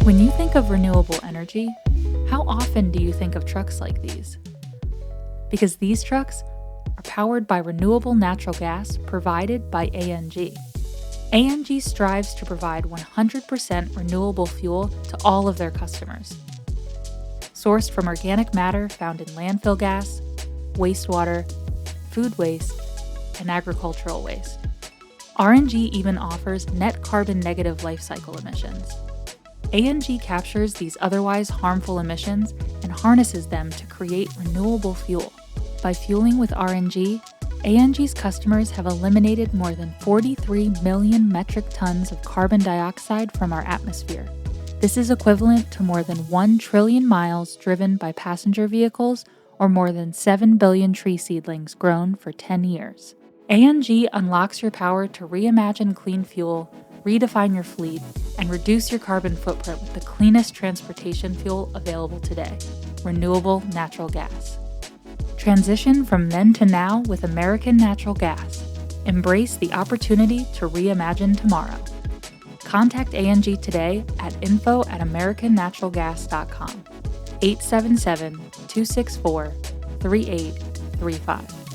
When you think of renewable energy, how often do you think of trucks like these? Because these trucks are powered by renewable natural gas provided by ANG. ANG strives to provide 100% renewable fuel to all of their customers. Sourced from organic matter found in landfill gas, wastewater, food waste, and agricultural waste. RNG even offers net carbon negative life cycle emissions. ANG captures these otherwise harmful emissions and harnesses them to create renewable fuel. By fueling with RNG, ANG's customers have eliminated more than 43 million metric tons of carbon dioxide from our atmosphere. This is equivalent to more than 1 trillion miles driven by passenger vehicles or more than 7 billion tree seedlings grown for 10 years. ANG unlocks your power to reimagine clean fuel, redefine your fleet, and reduce your carbon footprint with the cleanest transportation fuel available today, renewable natural gas. Transition from then to now with American Natural Gas. Embrace the opportunity to reimagine tomorrow. Contact ANG today at info@americannaturalgas.com, 877-264-3835.